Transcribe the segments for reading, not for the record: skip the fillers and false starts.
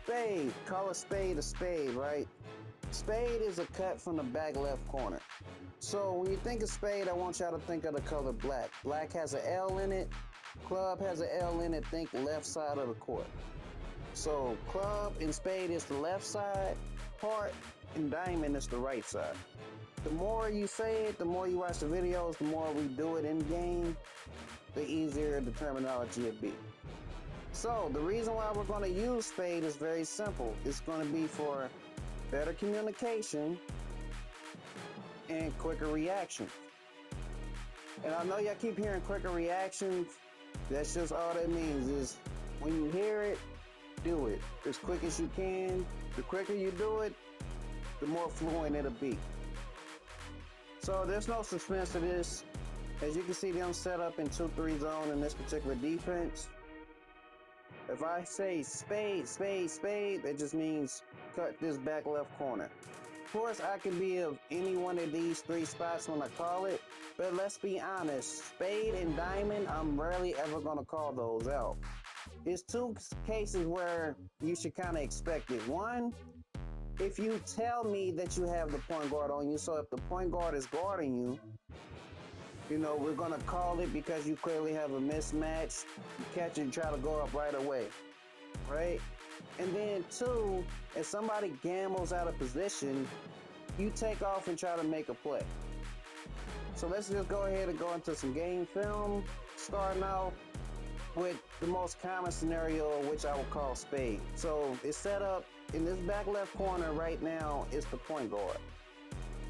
Spade, call a spade, right? Spade is a cut from the back left corner. So when you think of spade, I want y'all to think of the color black. Black has an L in it. Club has an L in it. Think left side of the court. So club and spade is the left side part, and diamond is the right side. The more you say it, the more you watch the videos, the more we do it in game, the easier the terminology will be. So the reason why we're going to use spade is very simple. It's going to be for better communication and quicker reactions. And I know y'all keep hearing quicker reactions. That's just all that means is when you hear it, do it as quick as you can. The quicker you do it, the more fluent it'll be. So there's no suspense to this. As you can see, them set up in 2-3 zone in this particular defense. If I say spade, spade, spade, that just means cut this back left corner. Of course, I can be of any one of these 3 spots when I call it, but let's be honest, spade and diamond, I'm rarely ever gonna call those out. It's 2 cases where you should kind of expect it. One, if you tell me that you have the point guard on you, so if the point guard is guarding you, you know, we're going to call it because you clearly have a mismatch. You catch it and try to go up right away, right? And then 2, if somebody gambles out of position, you take off and try to make a play. So let's just go ahead and go into some game film, starting out with the most common scenario, which I would call spade. So it's set up in this back left corner right now is the point guard.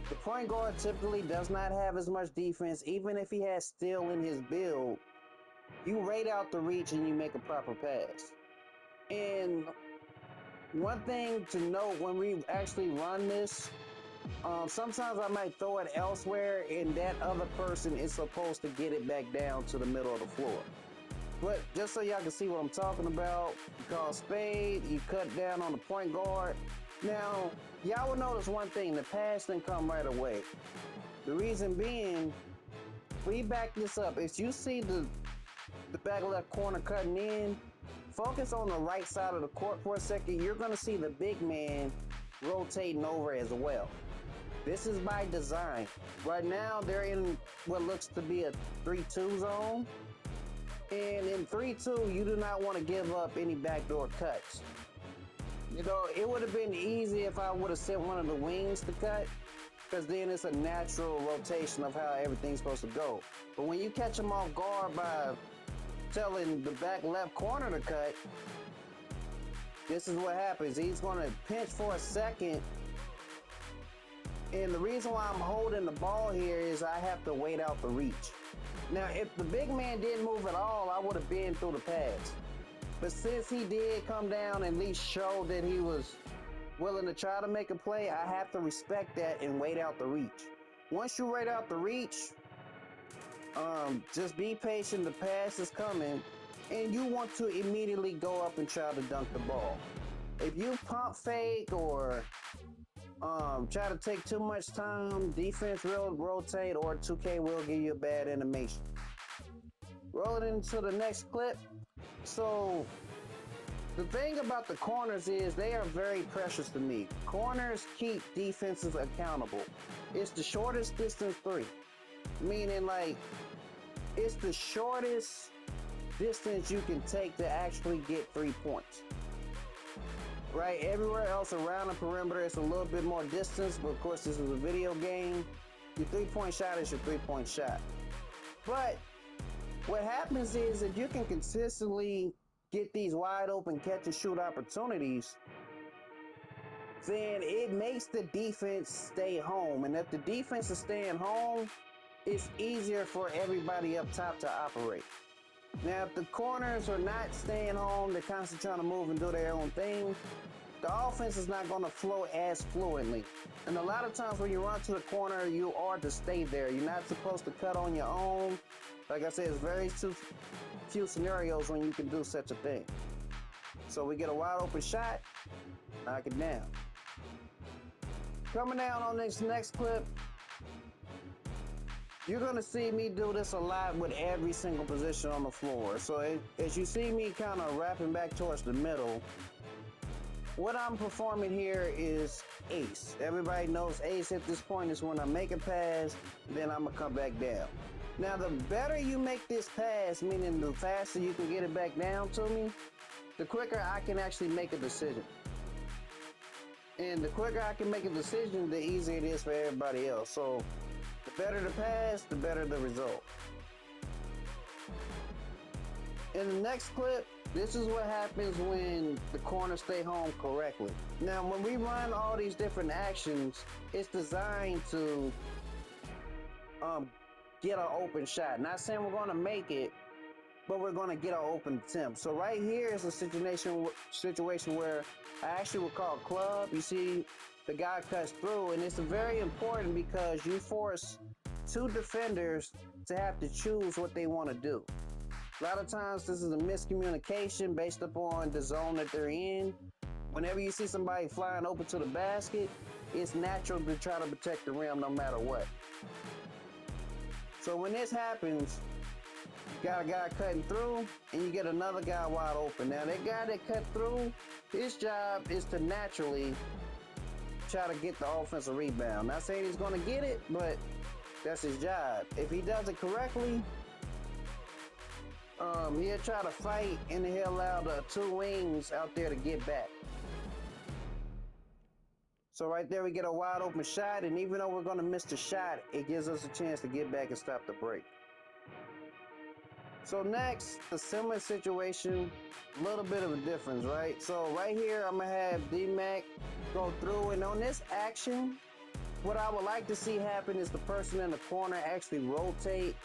The point guard typically does not have as much defense, even if he has steel in his build. You rate out the reach and you make a proper pass. And one thing to note when we actually run this, sometimes I might throw it elsewhere and that other person is supposed to get it back down to the middle of the floor. But just so y'all can see what I'm talking about, you call spade, you cut down on the point guard. Now, y'all will notice one thing, the pass didn't come right away. The reason being, we back this up. If you see the back left corner cutting in, focus on the right side of the court for a second. You're going to see the big man rotating over as well. This is by design. Right now, they're in what looks to be a 3-2 zone. And in 3-2, you do not want to give up any backdoor cuts. You know, it would have been easy if I would have sent one of the wings to cut, because then it's a natural rotation of how everything's supposed to go. But when you catch them off guard by telling the back left corner to cut, this is what happens. He's going to pinch for a second. And the reason why I'm holding the ball here is I have to wait out the reach. Now, if the big man didn't move at all, I would have been through the pass. But since he did come down and at least show that he was willing to try to make a play, I have to respect that and wait out the reach. Once you wait out the reach, just be patient. The pass is coming, and you want to immediately go up and try to dunk the ball. If you pump fake or try to take too much time, defense will rotate or 2K will give you a bad animation. Roll it into the next clip. So the thing about the corners is they are very precious to me. Corners keep defenses accountable. It's the shortest distance 3, meaning like it's the shortest distance you can take to actually get 3 points. Right? Everywhere else around the perimeter, it's a little bit more distance, but of course this is a video game. Your 3-point shot is your 3-point shot. But what happens is if you can consistently get these wide open catch and shoot opportunities, then it makes the defense stay home. And if the defense is staying home, it's easier for everybody up top to operate. Now, if the corners are not staying home, they're constantly trying to move and do their own thing, the offense is not going to flow as fluently. And a lot of times when you run to the corner, you are to stay there. You're not supposed to cut on your own. Like I said, it's very few scenarios when you can do such a thing. So we get a wide open shot, knock it down. Coming down on this next clip, you're going to see me do this a lot with every single position on the floor. So as you see me kind of wrapping back towards the middle, what I'm performing here is ace. Everybody knows ace at this point is when I make a pass, then I'm gonna come back down. Now, the better you make this pass, meaning the faster you can get it back down to me, the quicker I can actually make a decision. And the quicker I can make a decision, the easier it is for everybody else. So the better the pass, the better the result. In the next clip, this is what happens when the corners stay home correctly. Now, when we run all these different actions, it's designed to get an open shot. Not saying we're going to make it, but we're going to get an open attempt. So right here is a situation where I actually would call club. You see the guy cuts through, and it's very important because you force two defenders to have to choose what they want to do. A lot of times this is a miscommunication based upon the zone that they're in. Whenever you see somebody flying open to the basket, it's natural to try to protect the rim no matter what. So when this happens, you got a guy cutting through and you get another guy wide open. Now that guy that cut through, his job is to naturally try to get the offensive rebound. Not saying he's going to get it, but that's his job. If he does it correctly, he'll try to fight and he'll allow the two wings out there to get back. So right there we get a wide open shot, and even though we're going to miss the shot, it gives us a chance to get back and stop the break. So next, a similar situation, a little bit of a difference, right? So right here, I'm going to have D-Mac go through, and on this action, what I would like to see happen is the person in the corner actually rotate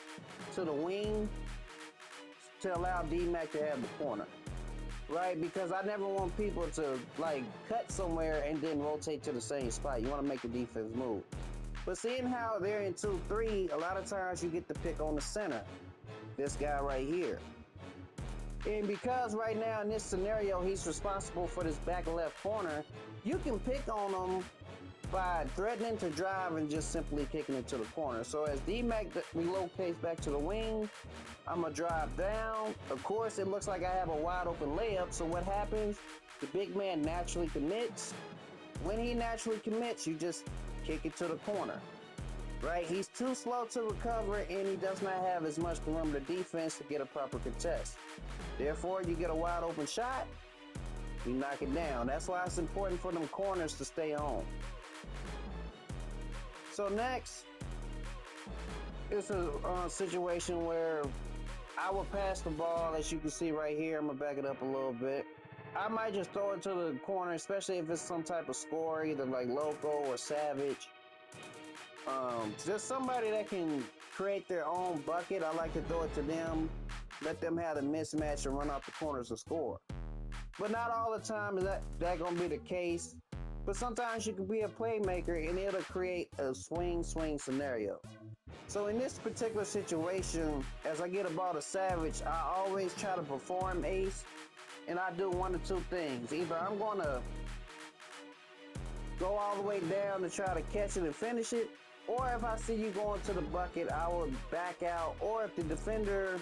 to the wing to allow D-Mac to have the corner, right? Because I never want people to like cut somewhere and then rotate to the same spot. You want to make the defense move. But seeing how they're in 2-3, a lot of times you get to pick on the center. This guy right here. And because right now in this scenario, he's responsible for this back left corner, you can pick on him by threatening to drive and just simply kicking it to the corner. So as D-Mac relocates back to the wing, I'm going to drive down. Of course, it looks like I have a wide open layup. So what happens? The big man naturally commits. When he naturally commits, you just kick it to the corner, right? He's too slow to recover, and he does not have as much perimeter defense to get a proper contest. Therefore, you get a wide open shot, you knock it down. That's why it's important for them corners to stay home. So next, it's a situation where I will pass the ball, as you can see right here. I'm going to back it up a little bit. I might just throw it to the corner, especially if it's some type of score, either like Loco or Savage. Just somebody that can create their own bucket. I like to throw it to them, let them have the mismatch and run out the corners and score. But not all the time is that going to be the case. But sometimes you can be a playmaker and it'll create a swing scenario. So in this particular situation, as I get a ball to Savage, I always try to perform ace, and I do one of two things. Either I'm going to go all the way down to try to catch it and finish it, or if I see you going to the bucket, I will back out. Or if the defender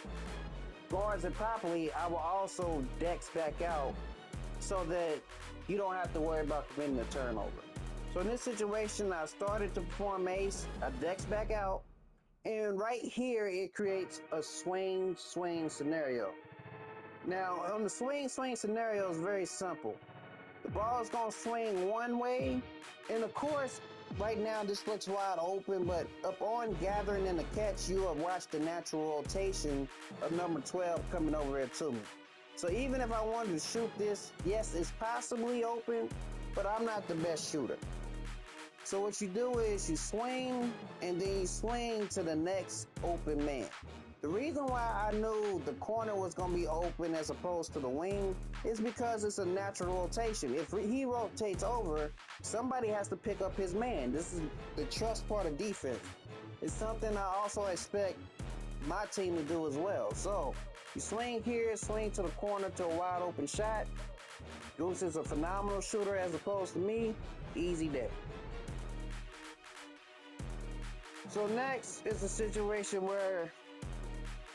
guards it properly, I will also dex back out so that you don't have to worry about committing a turnover. So in this situation, I started to perform ace, I dex back out, and right here it creates a swing scenario. Now on the swing scenario is very simple. The ball is going to swing one way, and of course, right now this looks wide open, but upon gathering in the catch, you have watched the natural rotation of number 12 coming over here to me. So even if I wanted to shoot this, yes, it's possibly open, but I'm not the best shooter. So what you do is you swing, and then you swing to the next open man. The reason why I knew the corner was going to be open as opposed to the wing is because it's a natural rotation. If he rotates over, somebody has to pick up his man. This is the trust part of defense. It's something I also expect my team to do as well. So you swing here, swing to the corner to a wide open shot. Goose is a phenomenal shooter as opposed to me. Easy day. So next is a situation where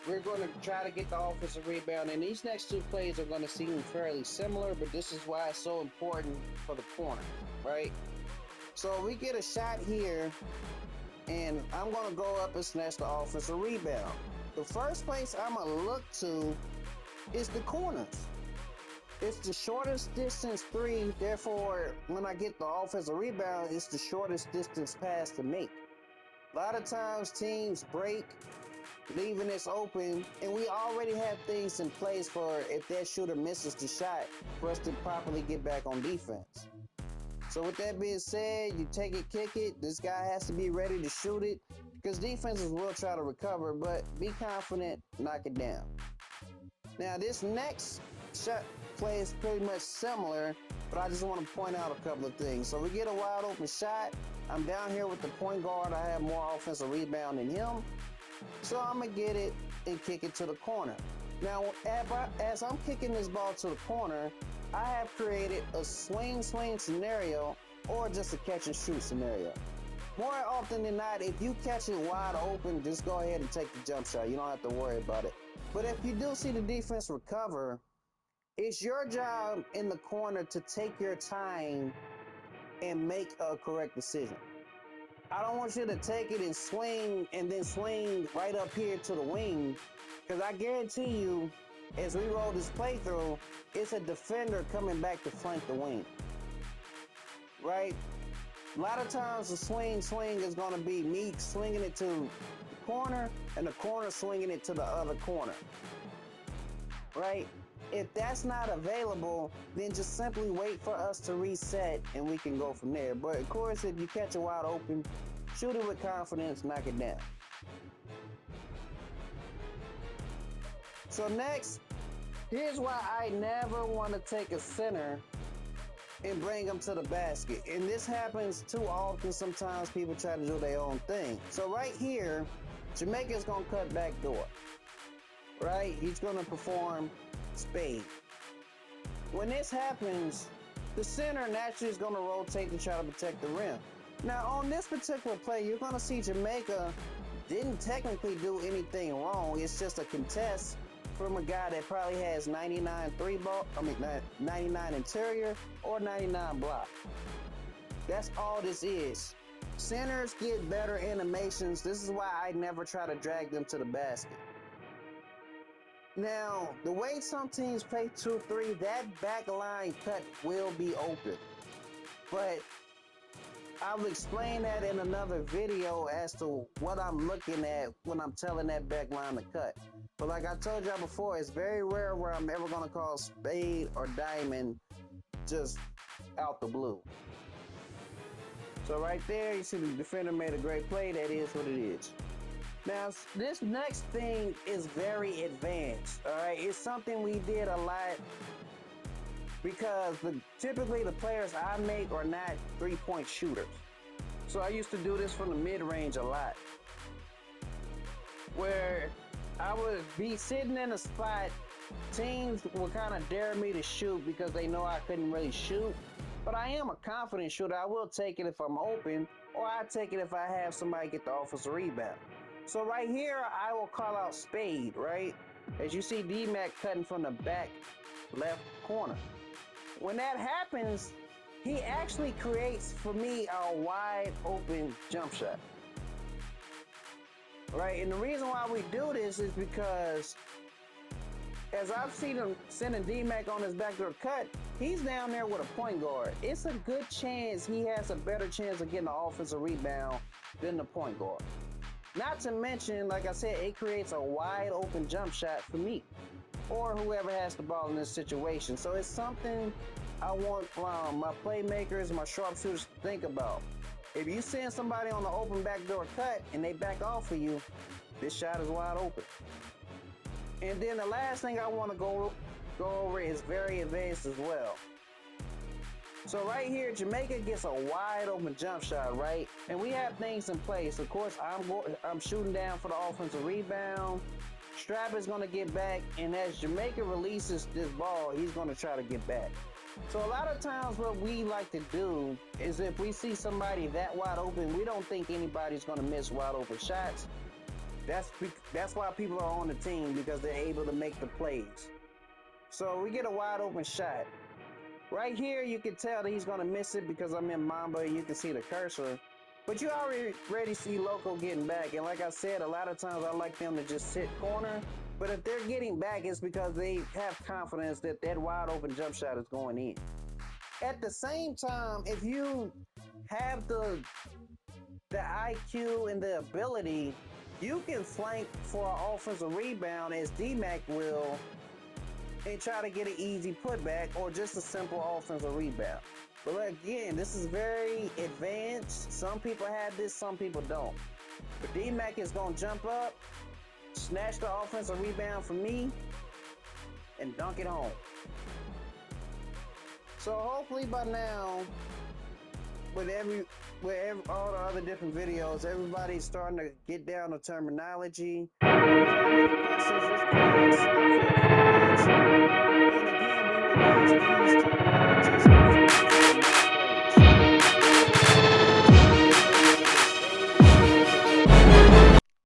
we're going to try to get the offensive rebound, and these next two plays are going to seem fairly similar, but this is why it's so important for the corner, right? So we get a shot here, and I'm going to go up and snatch the offensive rebound. The first place I'm going to look to is the corners. It's the shortest distance three, therefore, when I get the offensive rebound, it's the shortest distance pass to make. A lot of times teams break, leaving this open, and we already have things in place for if that shooter misses the shot, for us to properly get back on defense. So with that being said, you take it, kick it. This guy has to be ready to shoot it, because defenses will try to recover, but be confident, knock it down. Now this next shot play is pretty much similar, but I just want to point out a couple of things. So we get a wide open shot. I'm down here with the point guard. I have more offensive rebound than him. So I'm going to get it and kick it to the corner. Now, as I'm kicking this ball to the corner, I have created a swing scenario or just a catch and shoot scenario. More often than not, if you catch it wide open, just go ahead and take the jump shot. You don't have to worry about it. But if you do see the defense recover, it's your job in the corner to take your time and make a correct decision. I don't want you to take it and then swing right up here to the wing, because I guarantee you, as we roll this playthrough, it's a defender coming back to flank the wing, right? A lot of times the swing is going to be me swinging it to the corner and the corner swinging it to the other corner, right? If that's not available, then just simply wait for us to reset and we can go from there. But of course, if you catch it wide open, shoot it with confidence, knock it down. So next, here's why I never want to take a center and bring them to the basket. And this happens too often. Sometimes people try to do their own thing. So right here, Jamaica's going to cut back door, right? He's going to perform Spade. When this happens, the center naturally is going to rotate to try to protect the rim. Now, on this particular play, you're going to see Jamaica didn't technically do anything wrong. It's just a contest from a guy that probably has 99 99 interior or 99 block. That's all this is. Centers get better animations. This is why I never try to drag them to the basket. Now, the way some teams play 2-3, that back line cut will be open. But I'll explain that in another video as to what I'm looking at when I'm telling that back line to cut. But like I told y'all before, it's very rare where I'm ever going to call Spade or Diamond just out the blue. So right there, you see the defender made a great play. That is what it is. Now, this next thing is very advanced, all right? It's something we did a lot because typically the players I make are not three-point shooters. So I used to do this from the mid-range a lot, where I would be sitting in a spot, teams would kind of dare me to shoot because they know I couldn't really shoot. But I am a confident shooter. I will take it if I'm open, or I take it if I have somebody get the offensive rebound. So right here, I will call out Spade, right? As you see D-Mac cutting from the back left corner. When that happens, he actually creates, for me, a wide open jump shot. Right? And the reason why we do this is because as I've seen him sending D-Mac on his backdoor cut, he's down there with a point guard. It's a good chance he has a better chance of getting an offensive rebound than the point guard. Not to mention, like I said, it creates a wide open jump shot for me or whoever has the ball in this situation. So it's something I want my playmakers, my sharpshooters to think about. If you send somebody on the open backdoor cut and they back off of you, this shot is wide open. And then the last thing I want to go over is very advanced as well. So right here, Jamaica gets a wide open jump shot, right? And we have things in place. Of course, I'm shooting down for the offensive rebound. Strap is going to get back, and as Jamaica releases this ball, he's going to try to get back. So a lot of times what we like to do is if we see somebody that wide open, we don't think anybody's going to miss wide open shots. That's why people are on the team, because they're able to make the plays. So we get a wide open shot. Right here, you can tell that he's going to miss it because I'm in Mamba and you can see the cursor. But you already see Loco getting back. And like I said, a lot of times I like them to just sit corner. But if they're getting back, it's because they have confidence that that wide open jump shot is going in. At the same time, if you have the IQ and the ability, you can flank for an offensive rebound as D-Mac will and try to get an easy putback or just a simple offensive rebound. But again, this is very advanced. Some people have this, some people don't. But D-Mac is going to jump up, snatch the offensive rebound from me, and dunk it home. So hopefully by now, with all the other different videos, everybody's starting to get down the terminology. If you have any questions, just ask. I feel free to answer. And again, we will use these terms